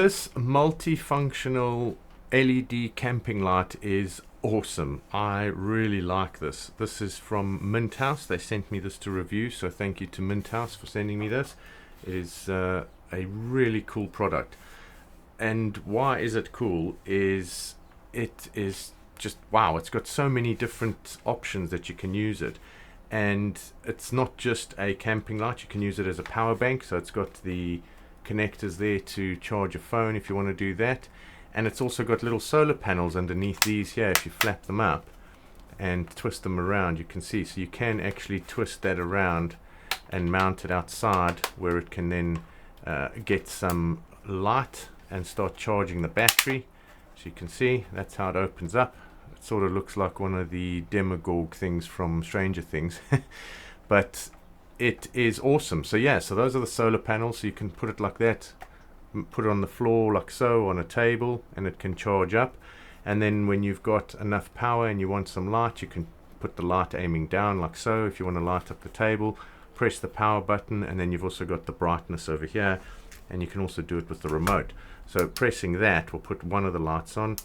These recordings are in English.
This multifunctional LED camping light is awesome. I really like this. This is from Minthouz. They sent me this to review, so thank you to Minthouz for sending me this. It is a really cool product. And why is it cool is it is just wow, it's got so many different options that you can use it. And it's not just a camping light, you can use it as a power bank. So it's got the connectors there to charge your phone if you want to do that. And it's also got little solar panels underneath these here. If you flap them up and twist them around, you can see. So you can actually twist that around and mount it outside, where it can then get some light and start charging the battery. So you can see that's how it opens up. It sort of looks like one of the demagogue things from Stranger Things. But it is awesome. So yeah, so those are the solar panels. So you can put it like that, put it on the floor like so on a table, and it can charge up. And then when you've got enough power and you want some light, you can put the light aiming down like so. If you want to light up the table, press the power button, and then you've also got the brightness over here, and you can also do it with the remote. So pressing that will put one of the lights on,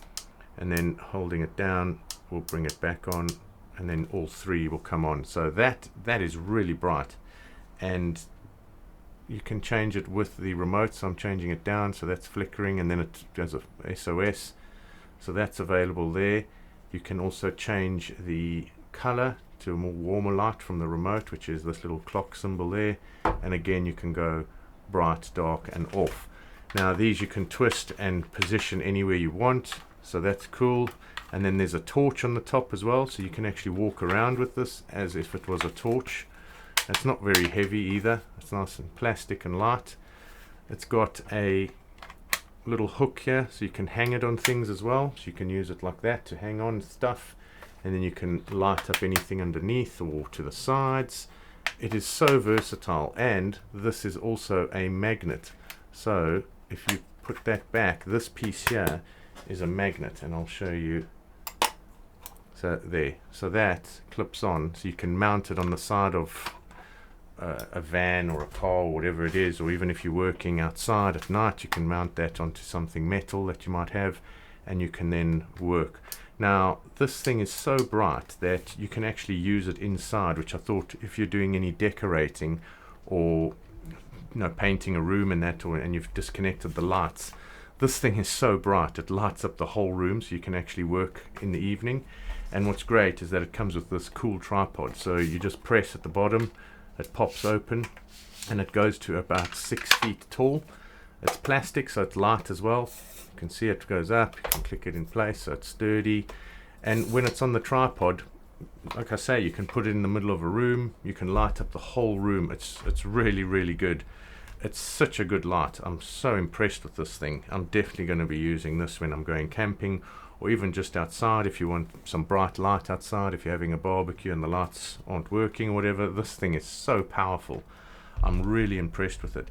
and then holding it down will bring it back on, and then all three will come on. So that is really bright, and you can change it with the remote. So I'm changing it down, so that's flickering, and then it does a SOS. So that's available there. You can also change the color to a more warmer light from the remote, which is this little clock symbol there. And again, you can go bright, dark, and off. Now these you can twist and position anywhere you want, so that's cool. And then there's a torch on the top as well, so you can actually walk around with this as if it was a torch. It's not very heavy either. It's nice and plastic and light. It's got a little hook here, so you can hang it on things as well. So you can use it like that to hang on stuff, and then you can light up anything underneath or to the sides. It is so versatile, and this is also a magnet. So if you put that back, this piece here is a magnet, and I'll show you. So there, so that clips on, so you can mount it on the side of a van or a car or whatever it is, or even if you're working outside at night, you can mount that onto something metal that you might have, and you can then work. Now this thing is so bright that you can actually use it inside, which I thought, if you're doing any decorating or painting a room and that, and you've disconnected the lights, this thing is so bright it lights up the whole room, so you can actually work in the evening. And what's great is that it comes with this cool tripod, so you just press at the bottom, it pops open, and it goes to about 6 feet tall. It's plastic, so it's light as well. You can see it goes up, you can click it in place, so it's sturdy. And when it's on the tripod, like I say, you can put it in the middle of a room, you can light up the whole room. It's really, really good. It's such a good light. I'm so impressed with this thing. I'm definitely going to be using this when I'm going camping, or even just outside if you want some bright light outside, if you're having a barbecue and the lights aren't working or whatever. This thing is so powerful. I'm really impressed with it.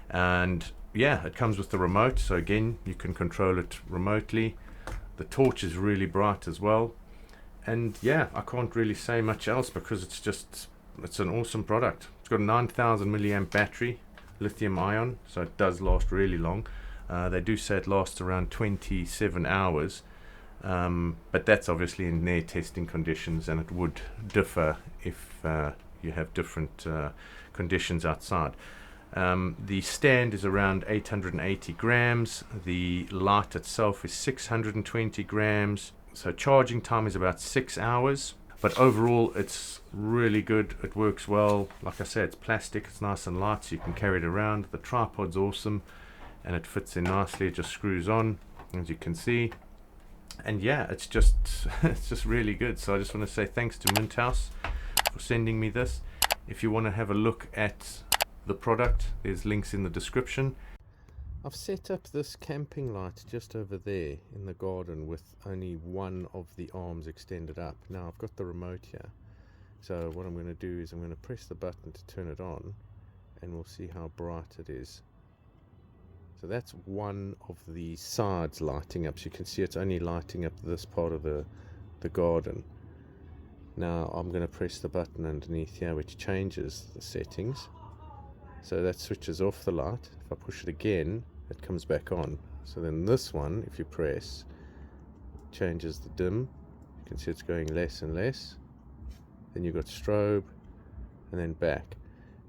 And yeah, it comes with the remote, so again, you can control it remotely. The torch is really bright as well. And yeah, I can't really say much else, because it's an awesome product. It's got a 9,000 milliamp battery, lithium ion, so it does last really long. They do say it lasts around 27 hours, but that's obviously in their testing conditions, and it would differ if you have different conditions outside. The stand is around 880 grams. The light itself is 620 grams. So charging time is about 6 hours. But overall, it's really good. It works well. Like I said, it's plastic. It's nice and light, so you can carry it around. The tripod's awesome, and it fits in nicely. It just screws on, as you can see. And yeah, it's just really good. So I just want to say thanks to Minthouz for sending me this. If you want to have a look at the product, there's links in the description. I've set up this camping light just over there in the garden with only one of the arms extended up. Now I've got the remote here, so what I'm going to do is I'm going to press the button to turn it on, and we'll see how bright it is. So that's one of the sides lighting up, so you can see it's only lighting up this part of the garden. Now I'm going to press the button underneath here, which changes the settings. So that switches off the light. If I push it again, it comes back on. So then this one, if you press, changes the dim. You can see it's going less and less. Then you've got strobe and then back.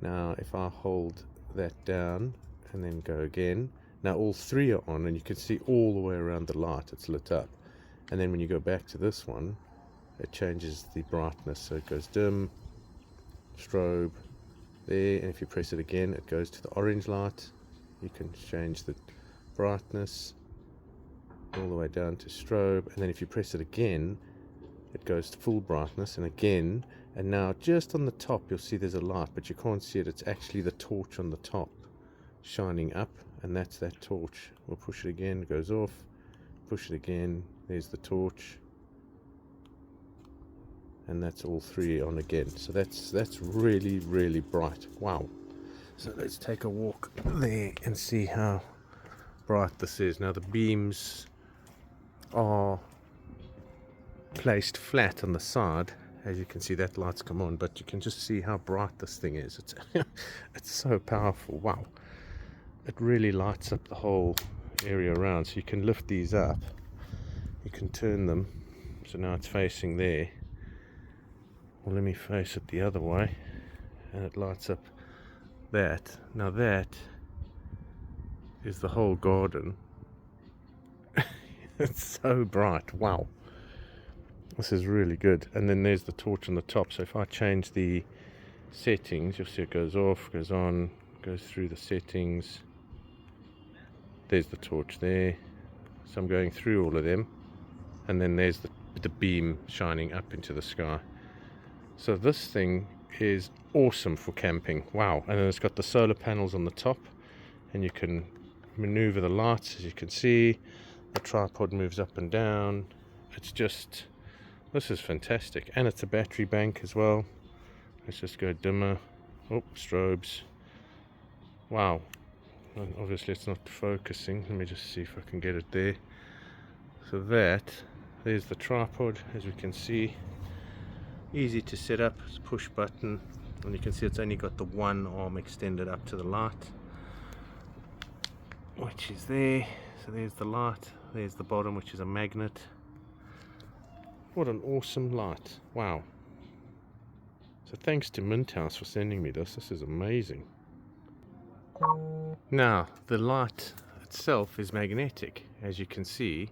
Now if I hold that down and then go again, now all three are on and you can see all the way around the light, it's lit up. And then when you go back to this one, it changes the brightness, so it goes dim, strobe there, and if you press it again it goes to the orange light. You can change the brightness all the way down to strobe, and then if you press it again it goes to full brightness, and again, and now just on the top you'll see there's a light, but you can't see it. It's actually the torch on the top shining up, and that's that torch. We'll push it again, it goes off, push it again, there's the torch, and that's all three on again. So that's really, really bright. Wow. So let's take a walk there and see how bright this is. Now the beams are placed flat on the side. As you can see, that light's come on, but you can just see how bright this thing is. It's it's so powerful. Wow. It really lights up the whole area around. So you can lift these up, you can turn them, so now it's facing there. Well, let me face it the other way, and it lights up that. Now that is the whole garden. It's so bright. Wow. This is really good. And then there's the torch on the top. So if I change the settings, you'll see it goes off, goes on, goes through the settings. There's the torch there. So I'm going through all of them. And then there's the beam shining up into the sky. So this thing is awesome for camping. Wow. And then it's got the solar panels on the top, and you can maneuver the lights, as you can see. The tripod moves up and down. It's just, this is fantastic. And it's a battery bank as well. Let's just go dimmer. Oh, strobes. Wow. And obviously it's not focusing. Let me just see if I can get it there. So there's the tripod, as we can see. Easy to set up. It's a push button, and you can see it's only got the one arm extended up to the light, which is there. So there's the light, there's the bottom, which is a magnet. What an awesome light. Wow. So thanks to Minthouz for sending me this. This is amazing. Now the light itself is magnetic, as you can see.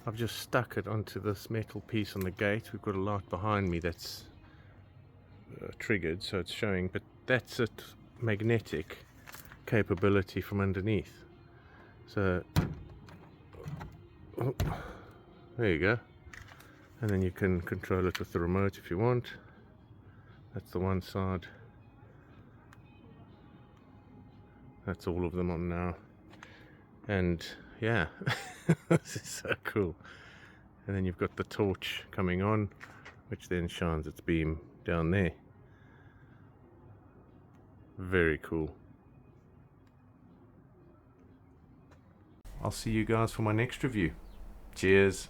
I've just stuck it onto this metal piece on the gate. We've got a light behind me that's triggered, so it's showing, but that's it, magnetic capability from underneath. So oh, there you go. And then you can control it with the remote if you want. That's the one side. That's all of them on now. And yeah, this is so cool. And then you've got the torch coming on, which then shines its beam down there. Very cool. I'll see you guys for my next review. Cheers.